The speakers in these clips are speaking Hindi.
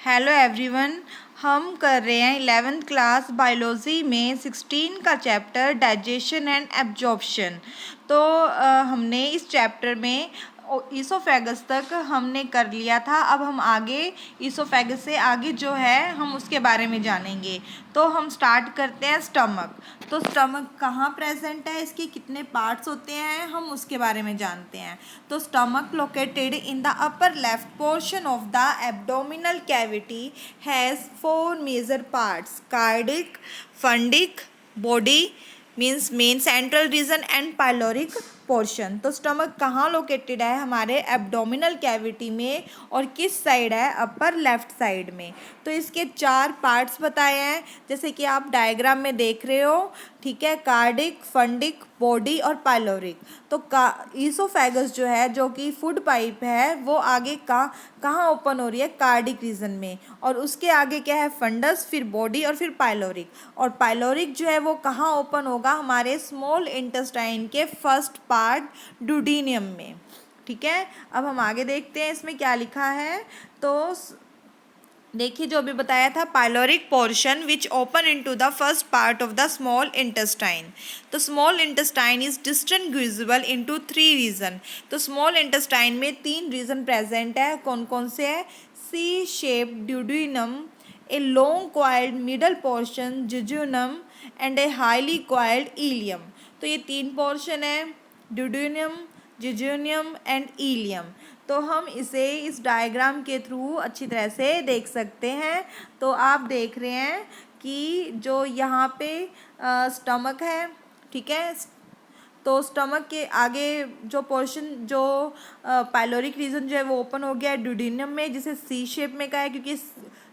Hello everyone. हम कर रहे हैं 11th क्लास बायोलॉजी में 16 का चैप्टर डाइजेशन एंड एब्जॉर्प्शन। तो हमने इस चैप्टर में ईसोफेगस तक हमने कर लिया था। अब हम आगे ईसोफेगस से आगे जो है हम उसके बारे में जानेंगे। तो हम स्टार्ट करते हैं स्टमक। तो स्टमक कहाँ प्रेजेंट है, इसके कितने पार्ट्स होते हैं, हम उसके बारे में जानते हैं। तो stomach located in the upper left portion of the abdominal cavity has 4 major parts: cardiac, fundic, body means main central region and pyloric portion. तो स्टमक कहाँ लोकेटेड है, हमारे एब्डोमिनल कैविटी में, और किस साइड है, अपर लेफ्ट साइड में। तो इसके 4 पार्ट्स बताए हैं जैसे कि आप डायग्राम में देख रहे हो, ठीक है। कार्डिक, फंडिक, बॉडी और पाइलोरिक। तो ईसोफेगस जो है, जो कि फूड पाइप है, वो आगे कहाँ ओपन हो रही है, कार्डिक रीजन में, और उसके आगे क्या है, फंडस, फिर बॉडी और फिर पाइलोरिक। और पाइलोरिक जो है वो कहाँ ओपन होगा, हमारे स्मॉल इंटेस्टाइन के फर्स्ट पार्ट डुडीनियम में, ठीक है। अब हम आगे देखते हैं इसमें क्या लिखा है। तो देखिए जो अभी बताया था, pyloric portion which open into the first part of the small intestine. तो small intestine is distinguishable into 3 region. तो स्मॉल इंटेस्टाइन में 3 रीजन प्रेजेंट है। कौन कौन से है, C shape duodenum, a long coiled middle portion jejunum and a highly coiled ileum. तो ये 3 पोर्शन है, ड्यूडिनम, जिजुनियम एंड इलियम। तो हम इसे इस डायग्राम के थ्रू अच्छी तरह से देख सकते हैं। तो आप देख रहे हैं कि जो यहाँ पे स्टमक है, ठीक है। तो स्टमक के आगे जो पोर्शन, जो पाइलोरिक रीजन जो है वो ओपन हो गया है ड्यूडिनम में, जिसे सी शेप में का है क्योंकि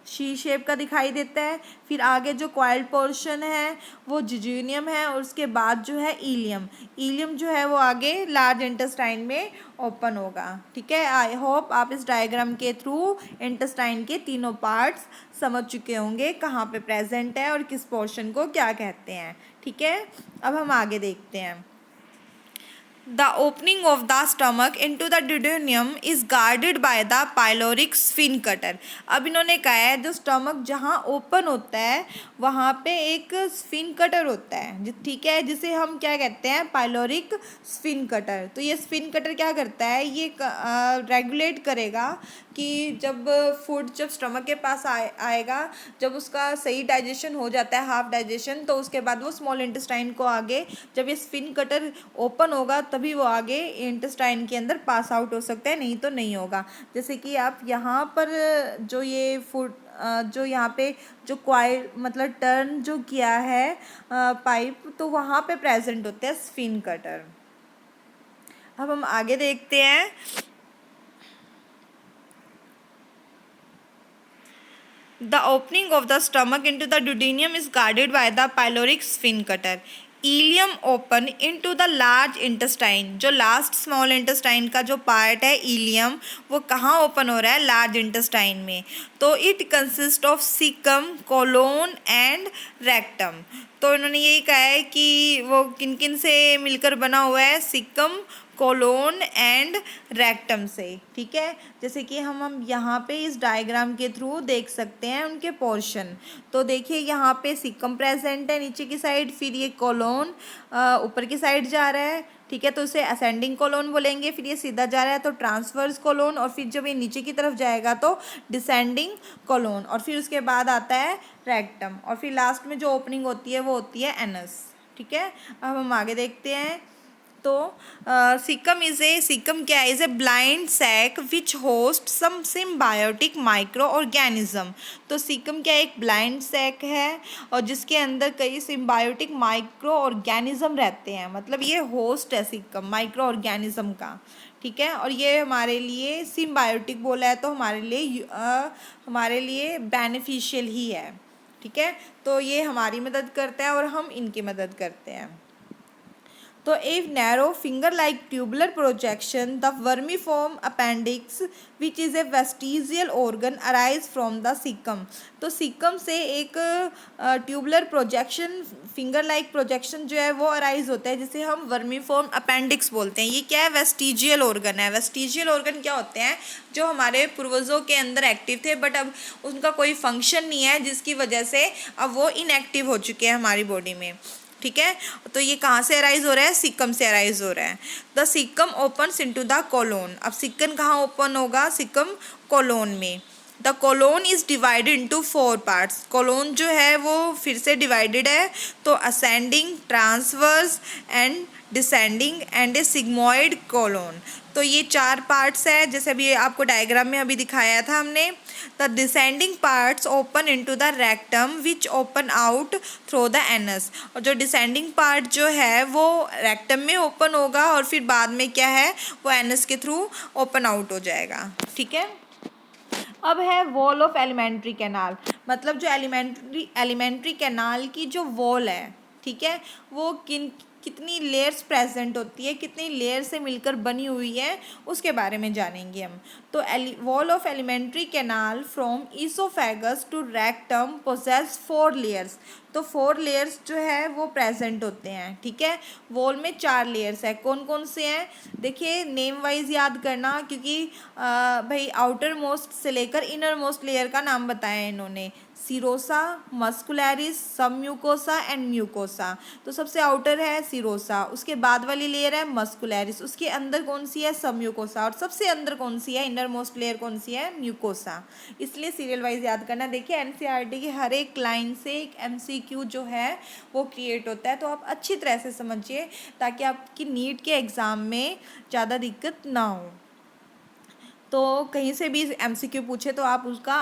सी शेप का दिखाई देता है। फिर आगे जो क्वाइल्ड पोर्शन है वो जिजुनियम है, और उसके बाद जो है इलियम। इलियम जो है वो आगे लार्ज इंटेस्टाइन में ओपन होगा, ठीक है। आई होप आप इस डायग्राम के थ्रू इंटेस्टाइन के तीनों पार्ट्स समझ चुके होंगे, कहाँ पे प्रेजेंट है और किस पोर्शन को क्या कहते हैं, ठीक है। अब हम आगे देखते हैं। The opening of the stomach into the duodenum is guarded by the pyloric sphincter। अब इन्होंने कहा है जो स्टमक जहाँ ओपन होता है वहाँ पे एक स्फिंक्टर होता है, ठीक है, जिसे हम क्या कहते हैं, पाइलोरिक स्फिंक्टर। तो ये स्फिंक्टर क्या करता है, ये रेगुलेट करेगा कि जब फूड जब स्टमक के पास आएगा, जब उसका सही डाइजेशन हो जाता है, हाफ डाइजेशन, तो उसके बाद वो स्मॉल इंटेस्टाइन को आगे, जब ये स्फिंक्टर ओपन होगा तभी वो आगे इंटेस्टाइन के अंदर पास आउट हो सकता है, नहीं तो नहीं होगा। जैसे कि आप यहाँ पर जो ये फूड जो यहाँ पे जो क्वाइल मतलब टर्न जो किया है पाइप, तो वहाँ पे प्रेजेंट होते हैं स्फिंक्टर। अब हम आगे देखते हैं। The opening of the stomach into the duodenum is guarded by the pyloric sphincter. Ileum open into the large intestine. जो लास्ट स्मॉल इंटेस्टाइन का जो पार्ट है इलियम, वो कहाँ ओपन हो रहा है, लार्ज इंटेस्टाइन में। तो it consist of caecum, colon and rectum. तो इन्होंने यही कहा है कि वो किन किन से मिलकर बना हुआ है, सिकम, कोलोन एंड रेक्टम से, ठीक है। जैसे कि हम यहाँ पे इस डायग्राम के थ्रू देख सकते हैं उनके पोर्शन। तो देखिए यहाँ पे सिकम प्रेजेंट है नीचे की साइड, फिर ये कोलोन ऊपर की साइड जा रहा है, ठीक है, तो उसे असेंडिंग कोलोन बोलेंगे। फिर ये सीधा जा रहा है तो ट्रांसवर्स कोलोन, और फिर जब ये नीचे की तरफ जाएगा तो डिसेंडिंग कोलोन, और फिर उसके बाद आता है रेक्टम, और फिर लास्ट में जो ओपनिंग होती है वो होती है एनस, ठीक है। अब हम आगे देखते हैं। तो सिकम क्या है, is a blind sac which host some symbiotic microorganism. तो सिकम क्या एक ब्लाइंड सैक है, और जिसके अंदर कई सिम्बायोटिक माइक्रो ऑर्गेनिज्म रहते हैं, मतलब ये होस्ट है सिकम माइक्रो ऑर्गेनिज्म का, ठीक है। और ये हमारे लिए सिम्बायोटिक बोला है तो हमारे लिए बेनिफिशियल ही है, ठीक है। तो ये हमारी मदद करता है और हम इनकी मदद करते हैं। तो a narrow finger like tubular projection the vermiform appendix which is a vestigial organ arise from the caecum. तो सीकम से एक tubular projection finger like projection जो है वो अराइज होता है, जिसे हम वर्मीफॉर्म अपेंडिक्स बोलते हैं। ये क्या है? वेस्टिजियल ऑर्गन है। वेस्टिजियल ऑर्गन क्या होते हैं? जो हमारे पूर्वजों के अंदर एक्टिव थे बट अब उनका कोई फंक्शन नहीं है, जिसकी वजह से अब वो इनएक्टिव हो चुके हैं हमारी बॉडी में। ठीक है, तो ये कहाँ से अराइज हो रहा है? सिक्कम से अराइज हो रहा है। The caecum opens into the colon. अब सिक्कम कहाँ ओपन होगा? सिक्कम कोलोन में। The colon is divided into 4 parts. Colon जो है वो फिर से डिवाइडेड है, तो ascending, transverse and descending and a sigmoid colon. तो ये 4 पार्ट्स है, जैसे अभी आपको डायग्राम में अभी दिखाया था हमने। The descending parts open into the rectum which open out through the anus. और जो डिसेंडिंग पार्ट जो है वो रेक्टम में ओपन होगा और फिर बाद में क्या है, वो एनस के थ्रू ओपन आउट हो जाएगा। ठीक है, अब है वॉल ऑफ एलिमेंट्री कैनाल। मतलब जो एलिमेंट्री कैनाल की जो वॉल है, ठीक है, वो कितनी लेयर्स प्रेजेंट होती है, कितनी लेयर से मिलकर बनी हुई है, उसके बारे में जानेंगे हम। तो wall of alimentary canal from oesophagus to rectum possesses 4 layers. तो 4 लेयर्स जो है वो प्रेजेंट होते हैं। ठीक है, वॉल में 4 लेयर्स है। कौन कौन से हैं? देखिए, नेम वाइज याद करना, क्योंकि भाई आउटर मोस्ट से लेकर इनर मोस्ट लेयर का नाम बताया इन्होंने। सीरोसा, मस्कुलरिस, सब म्यूकोसा एंड म्यूकोसा। तो सबसे आउटर है सीरोसा, उसके बाद वाली लेयर है मस्कुलरिस, उसके अंदर कौन सी है? सब म्यूकोसा, और सबसे अंदर कौन सी है? इनर मोस्ट लेयर कौन सी है? म्यूकोसा। इसलिए सीरियल वाइज याद करना। देखिए, एनसीईआरटी की हर एक लाइन से एक एमसीक्यू जो है वो क्रिएट होता है, तो आप अच्छी तरह से समझिए ताकि आपकी नीट के एग्ज़ाम में ज़्यादा दिक्कत ना हो। तो कहीं से भी एमसीक्यू पूछे तो आप उसका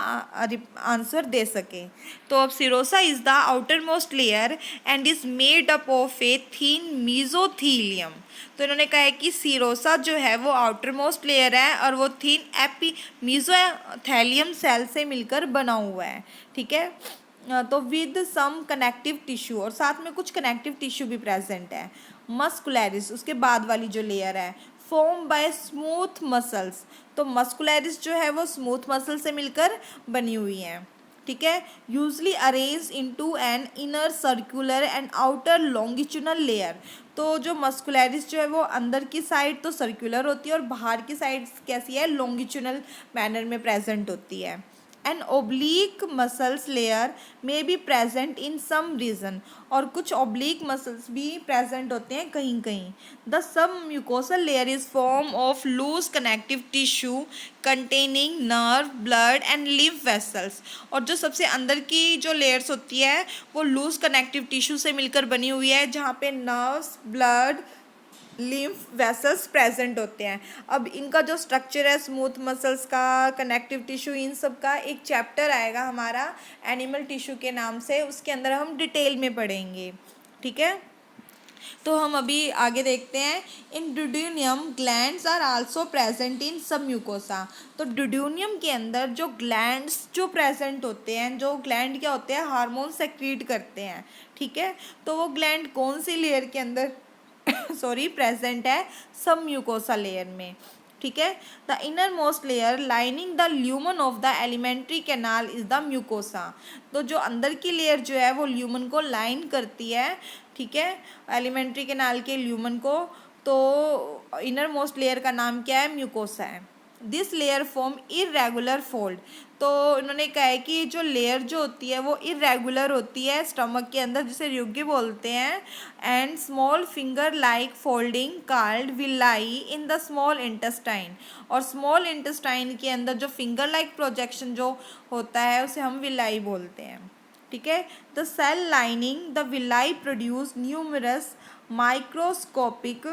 आंसर दे सकें। तो अब serosa is the outer most layer and is made up of A thin mesothelium. तो इन्होंने कहा है कि सिरोसा जो है वो आउटर मोस्ट लेयर है और वो थीन मीजोथेलियम सेल से मिलकर बना हुआ है। ठीक है, तो विद सम कनेक्टिव टिश्यू, और साथ में कुछ कनेक्टिव टिश्यू भी प्रेजेंट है। मस्कुलरिस, उसके बाद वाली जो लेयर है, फॉर्म बाय स्मूथ मसल्स। तो मस्कुलरिस जो है वो स्मूथ मसल से मिलकर बनी हुई है। ठीक है, usually arrange into an inner circular and outer longitudinal layer. तो जो मस्कुलरिस जो है वो अंदर की साइड तो सर्कुलर होती है और बाहर की साइड कैसी है? लॉन्गिट्यूडनल मैनर में प्रेजेंट होती है। एन ओब्लीक मसल्स लेयर में be present in some region, और कुछ ओब्लीक मसल्स भी प्रेजेंट होते हैं कहीं कहीं। The submucosal layer is form of loose connective tissue containing nerve, blood and lymph vessels. और जो सबसे अंदर की जो लेयर्स होती है वो लूज कनेक्टिव टिश्यू से मिलकर बनी हुई है, जहाँ पे nerves, blood, lymph vessels present होते हैं। अब इनका जो स्ट्रक्चर है, स्मूथ मसल्स का, कनेक्टिव टिश्यू, इन सब का एक चैप्टर आएगा हमारा एनिमल टिश्यू के नाम से, उसके अंदर हम डिटेल में पढ़ेंगे। ठीक है, तो हम अभी आगे देखते हैं। In duodenum glands are also present in sub mucosa. तो ड्यूडेनियम के अंदर जो ग्लैंड्स जो प्रेजेंट होते हैं, जो ग्लैंड क्या होते हैं? हार्मोन सेक्रीट करते हैं। ठीक है, तो वो ग्लैंड कौन सी लेयर के अंदर प्रेजेंट है? सब म्यूकोसा लेयर में। ठीक है, the inner most layer lining the lumen of the alimentary canal is the mucosa. तो जो अंदर की लेयर जो है वो ल्यूमन को लाइन करती है। ठीक है, एलिमेंट्री कैनाल के ल्यूमन को। तो इनर मोस्ट लेयर का नाम क्या है? म्यूकोसा है। This layer form irregular fold. तो इन्होंने कहा है कि जो लेयर जो होती है वो इरेगुलर होती है स्टमक के अंदर, जिसे युग्गी बोलते हैं। And small finger like folding called villi in the small intestine. और स्मॉल इंटेस्टाइन के अंदर जो फिंगर लाइक प्रोजेक्शन जो होता है उसे हम विलाई बोलते हैं। ठीक है, the cell lining the villi produce numerous microscopic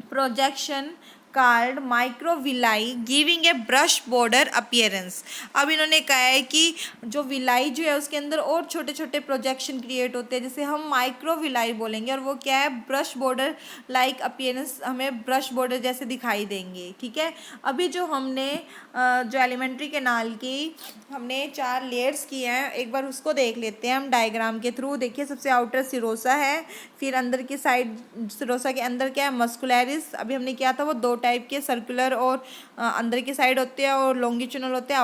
projection called microvilli giving a brush border appearance। अब इन्होंने कहा है कि जो विलाई जो है उसके अंदर और छोटे छोटे प्रोजेक्शन क्रिएट होते हैं जिसे हम माइक्रोविलाई बोलेंगे, और वो क्या है, ब्रश बॉर्डर लाइक अपीयरेंस, हमें ब्रश बॉर्डर जैसे दिखाई देंगे। ठीक है, अभी जो हमने जो एलिमेंट्री कैनाल की हमने 4 लेयर्स किए हैं, एक बार उसको देख लेते हैं हम डायग्राम के थ्रू। देखिए, सबसे आउटर सिरोसा है, फिर अंदर की साइड सिरोसा के अंदर क्या है, मस्कुलैरिस। अभी हमने किया था वो 2 टाइप के, सर्कुलर और अंदर की साइड होते हैं और लॉन्गिट्यूडनल होते हैं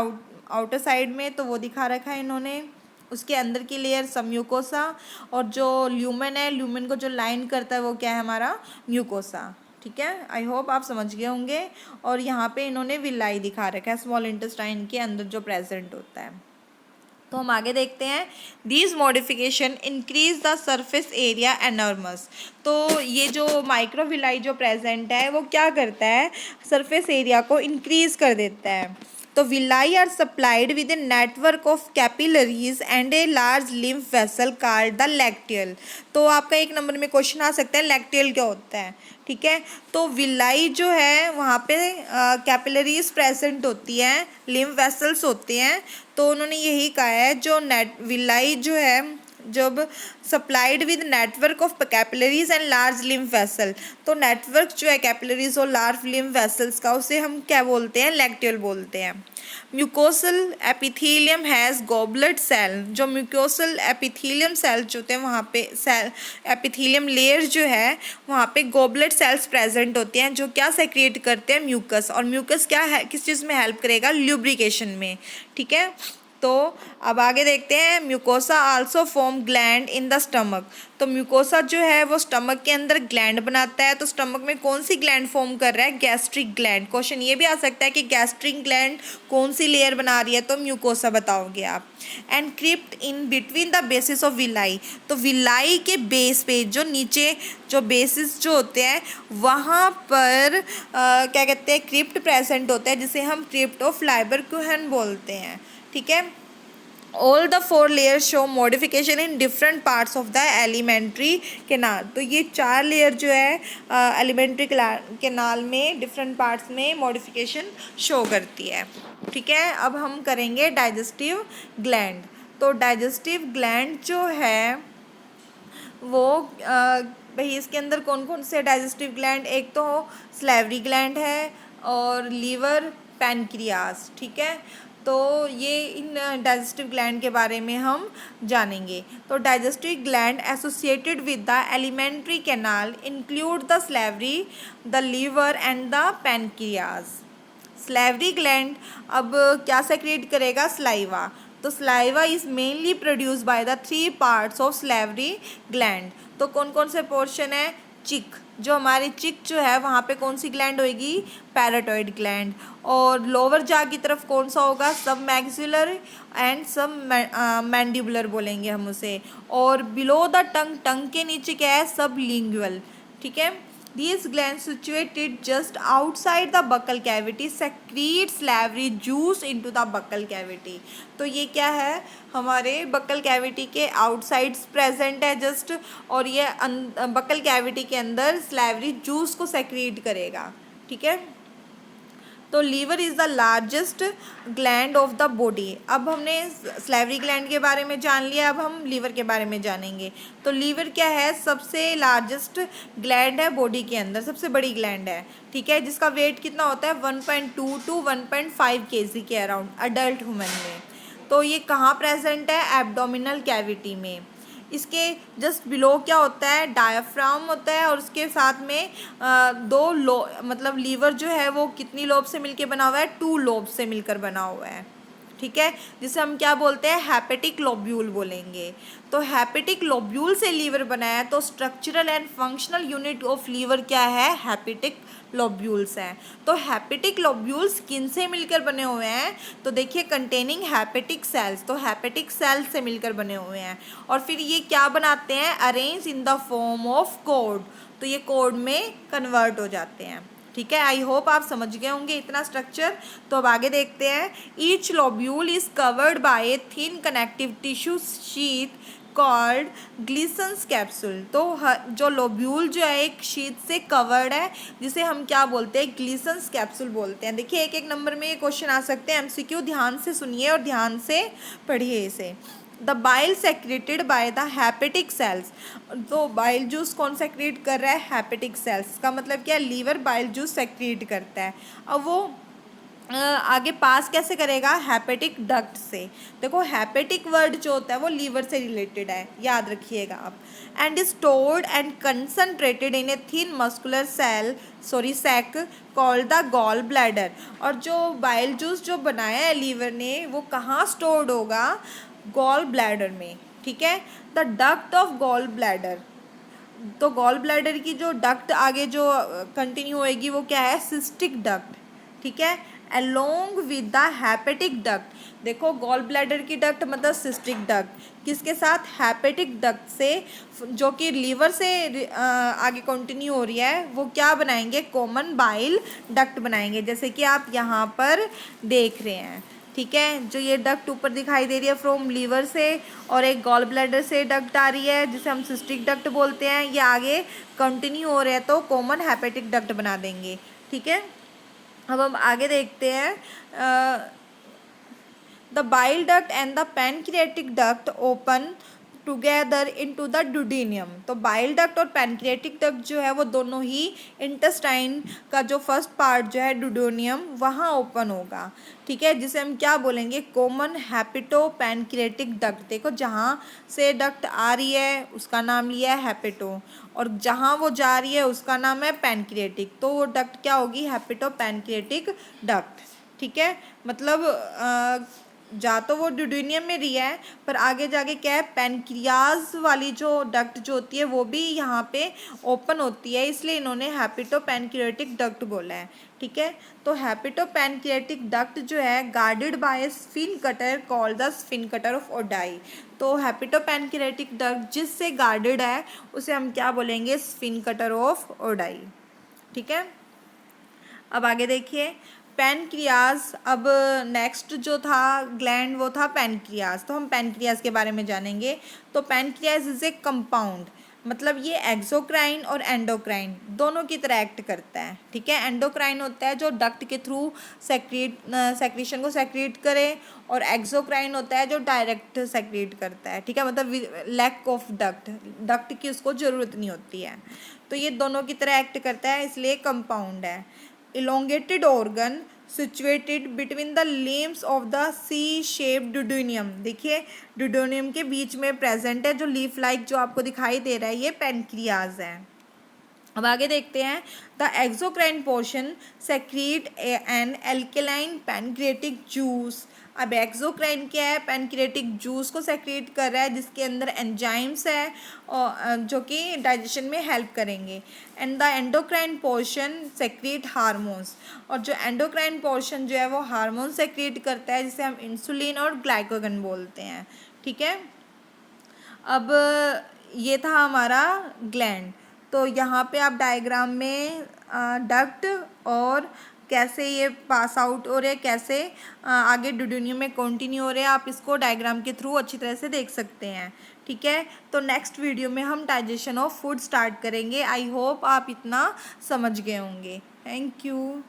आउटर साइड में, तो वो दिखा रखा है इन्होंने। उसके अंदर की लेयर सब म्यूकोसा, और जो ल्यूमेन है, ल्यूमेन को जो लाइन करता है वो क्या है, हमारा म्यूकोसा। ठीक है, आई होप आप समझ गए होंगे। और यहाँ पे इन्होंने विलाई दिखा रखा है स्मॉल इंटेस्टाइन के अंदर जो प्रेजेंट होता है। तो हम आगे देखते हैं, these modification increase the surface area enormous. तो ये जो माइक्रोविलाई जो प्रेजेंट है वो क्या करता है, सरफेस एरिया को इंक्रीज कर देता है। तो villi are supplied with a network of capillaries and a large lymph vessel called the lacteal. तो आपका 1 नंबर में क्वेश्चन आ सकता है, लैक्टियल क्या होता है। ठीक है, तो विलाई जो है वहाँ पे कैपिलरीज प्रेजेंट होती हैं, लिम्फ वेसल्स होते हैं। तो उन्होंने यही कहा है, जो विलाई जो है जब supplied with network of capillaries and large lymph vessel, तो नेटवर्क जो है कैपिलरीज और लार्ज लिम्फ वेसल्स का, उसे हम क्या बोलते हैं, लैक्टियल बोलते हैं। Mucosal epithelium has goblet cell. जो म्यूकोसल एपिथेलियम सेल जो होते हैं वहाँ पे सेल एपिथेलियम लेयर जो है वहाँ पे गॉबलेट सेल्स प्रेजेंट होते हैं, जो क्या सेक्रिएट करते हैं, म्यूकस। और म्यूकस क्या है, किस चीज़ में हेल्प करेगा, ल्यूब्रिकेशन में। ठीक है, तो अब आगे देखते हैं, mucosa also form gland in the stomach. तो म्यूकोसा जो है वो स्टमक के अंदर ग्लैंड बनाता है। तो स्टमक में कौन सी ग्लैंड फॉर्म कर रहा है, गैस्ट्रिक ग्लैंड। क्वेश्चन ये भी आ सकता है कि गैस्ट्रिक ग्लैंड कौन सी लेयर बना रही है, तो म्यूकोसा बताओगे आप। And crypt in between the basis of villi. तो विलाई के बेस पे जो नीचे जो बेसिस जो होते हैं वहाँ पर क्या कहते हैं, क्रिप्ट प्रेजेंट होता है, जिसे हम क्रिप्ट ऑफ लाइबरक्यूहन बोलते हैं। ठीक है, all the 4 layer show modification in different parts of the alimentary canal. तो ये 4 लेयर जो है एलिमेंट्री कैनाल में डिफरेंट पार्ट्स में मॉडिफिकेशन शो करती है। ठीक है, अब हम करेंगे डाइजेस्टिव ग्लैंड। तो डाइजेस्टिव ग्लैंड जो है वो भाई इसके अंदर कौन कौन से डाइजेस्टिव ग्लैंड, एक तो सलेवरी ग्लैंड है और लीवर, पैनक्रियास। ठीक है, तो ये इन डाइजेस्टिव ग्लैंड के बारे में हम जानेंगे। तो digestive gland associated with the alimentary canal include the salivary, the liver and the pancreas. Salivary gland अब क्या सेक्रेट करेगा, सलाइवा। तो saliva is mainly produce by the 3 parts of salivary gland. तो कौन कौन से पोर्शन है, चिक, जो हमारी चिक जो है वहाँ पे कौन सी ग्लैंड होएगी, पैराटॉइड ग्लैंड। और लोअर जा की तरफ कौन सा होगा, सब मैक्सिलर एंड सब मैंडिबुलर बोलेंगे हम उसे। और बिलो द टंग, टंग के नीचे क्या है, सब लिंगुअल। ठीक है, these glands situated just outside the buccal cavity secrete salivary juice into the buccal cavity। तो ये क्या है, हमारे बक्कल कैविटी के आउटसाइड्स प्रेजेंट है जस्ट, और ये बक्कल कैविटी के अंदर सलाइवरी जूस को सेक्रीट करेगा। ठीक है, तो liver is the largest gland of the body. अब हमने सलेवरी ग्लैंड के बारे में जान लिया, अब हम लीवर के बारे में जानेंगे। तो लीवर क्या है, सबसे लार्जेस्ट ग्लैंड है बॉडी के अंदर, सबसे बड़ी ग्लैंड है। ठीक है, जिसका वेट कितना होता है, 1.2 to 1.5 kg के अराउंड अडल्ट ह्यूमन में। तो ये कहाँ प्रेजेंट है, एब्डोमिनल कैविटी में। इसके जस्ट बिलो क्या होता है, डायाफ्राम होता है, और उसके साथ में 2 मतलब लीवर जो है वो कितनी लोब से मिलकर बना हुआ है, 2 लोब से मिलकर बना हुआ है। ठीक है, जिसे हम क्या बोलते हैं, हेपेटिक लोब्यूल बोलेंगे। तो हेपेटिक लोब्यूल से लीवर बना है, तो structural and functional unit of liver क्या है, हेपेटिक लोब्यूल्स हैं। तो हेपेटिक लोब्यूल्स किन से मिलकर बने हुए हैं, तो देखिए कंटेनिंग हेपेटिक सेल्स, तो हेपेटिक सेल्स से मिलकर बने हुए हैं। और फिर ये क्या बनाते हैं, arrange in the form of code. तो ये कोड में कन्वर्ट हो जाते हैं। ठीक है, आई होप आप समझ गए होंगे इतना स्ट्रक्चर। तो अब आगे देखते हैं, each lobule is covered by a thin connective tissue sheath called Glisson's capsule. तो जो लोब्यूल जो है एक शीट से कवर्ड है, जिसे हम क्या बोलते हैं, ग्लिसन्स कैप्सूल बोलते हैं। देखिए एक एक नंबर में ये क्वेश्चन आ सकते हैं, एमसीक्यू ध्यान से सुनिए और ध्यान से पढ़िए इसे। The bile secreted by the hepatic cells. तो बाइल जूस कौन सेक्रेट कर रहा है, हैपेटिक सेल्स का मतलब क्या है, लीवर बाइल जूस सेक्रेट करता है। अब वो आगे पास कैसे करेगा, हैपेटिक डक्ट से। देखो हैपेटिक वर्ड जो होता है वो लीवर से रिलेटेड है, याद रखिएगा आप। And stored and concentrated in a thin muscular sac called the gall bladder. और जो बाइल जूस जो बनाया है लीवर ने वो कहाँ स्टोर्ड होगा, गॉल ब्लैडर में, ठीक है। The duct of gall bladder, तो गॉल ब्लैडर की जो डक्ट आगे जो कंटिन्यू होएगी वो क्या है, सिस्टिक डक्ट, ठीक है, along with the hepatic duct. देखो गॉल ब्लैडर की डक्ट मतलब सिस्टिक डक्ट, किसके साथ, हैपेटिक डक्ट से, जो कि लीवर से आगे कंटिन्यू हो रही है, वो क्या बनाएंगे, कॉमन बाइल डक्ट बनाएंगे, जैसे कि आप यहाँ पर देख रहे हैं, ठीक है। जो ये डक्ट ऊपर दिखाई दे रही है फ्रॉम लीवर से, और एक गॉल ब्लैडर से डक्ट आ रही है जिसे हम सिस्टिक डक्ट बोलते हैं, ये आगे कंटिन्यू हो रहे हैं तो कॉमन हैपेटिक डक्ट बना देंगे, ठीक है। अब हम आगे देखते हैं, the bile duct and the pancreatic duct open together into the duodenum. तो बाइल डक्ट और पैनक्रियाटिक डक्ट जो है वो दोनों ही इंटेस्टाइन का जो फर्स्ट पार्ट जो है डुडेनियम वहाँ ओपन होगा, ठीक है, जिसे हम क्या बोलेंगे, कॉमन हैपेटो पैनक्रियाटिक डक्ट। देखो जहाँ से डक्ट आ रही है उसका नाम लिया है हैपेटो, और जहाँ वो जा रही है उसका नाम है पैनक्रियाटिक, तो वो डक्ट क्या होगी, हैपेटो पैनक्रियाटिक डक्ट, ठीक है। मतलब जा तो वो ड्यूडेनियम में रही है, पर आगे जाके क्या है, पैनक्रियाज वाली जो डक्ट जो होती है वो भी यहाँ पे ओपन होती है, इसलिए इन्होंने हैपेटो पैनक्रियाटिक डक्ट बोला है, ठीक है। तो हैपेटो पैनक्रियाटिक डक्ट जो है guarded by sphincter called the sphincter of Oddi. तो हैपेटो पैनक्रियाटिक डक्ट जिससे गार्डेड है उसे हम क्या बोलेंगे, स्फिन कटर ऑफ ओडाई, ठीक है। अब आगे देखिए पैनक्रियाज। अब नेक्स्ट जो था ग्लैंड वो था पैनक्रियाज, तो हम पैनक्रियाज के बारे में जानेंगे। तो पैनक्रियाज इज ए कंपाउंड, मतलब ये एक्सोक्राइन और एंडोक्राइन दोनों की तरह एक्ट करता है, ठीक है। एंडोक्राइन होता है जो डक्ट के थ्रू सेक्रेशन को सेक्रेट करे, और एक्सोक्राइन होता है जो डायरेक्ट सेक्रेट करता है, ठीक है, मतलब लैक ऑफ डक्ट की उसको ज़रूरत नहीं होती है, तो ये दोनों की तरह एक्ट करता है, इसलिए कंपाउंड है। elongated organ situated between the limbs of the C-shaped duodenum। देखिए duodenum के बीच में प्रेजेंट है, जो लीफ लाइक जो आपको दिखाई दे रहा है ये पैनक्रियाज है। अब आगे देखते हैं, the exocrine portion secrete an alkaline pancreatic juice. अब एक्सोक्राइन क्या है, पैनक्रियाटिक जूस को सेक्रेट कर रहा है जिसके अंदर एंजाइम्स है और जो कि डाइजेशन में हेल्प करेंगे। And the endocrine portion secrete hormones, और जो एंडोक्राइन पोर्शन जो है वो हार्मोन सेक्रेट करता है जिसे हम इंसुलिन और ग्लाइकोगन बोलते हैं, ठीक है। अब ये था हमारा ग्लैंड। तो यहाँ पे आप डायग्राम में डक्ट और कैसे ये पास आउट हो रहे, कैसे आगे डुडेनियम में कंटिन्यू हो रहे हैं, आप इसको डायग्राम के थ्रू अच्छी तरह से देख सकते हैं, ठीक है। तो नेक्स्ट वीडियो में हम डाइजेशन ऑफ फूड स्टार्ट करेंगे। आई होप आप इतना समझ गए होंगे। Thank you.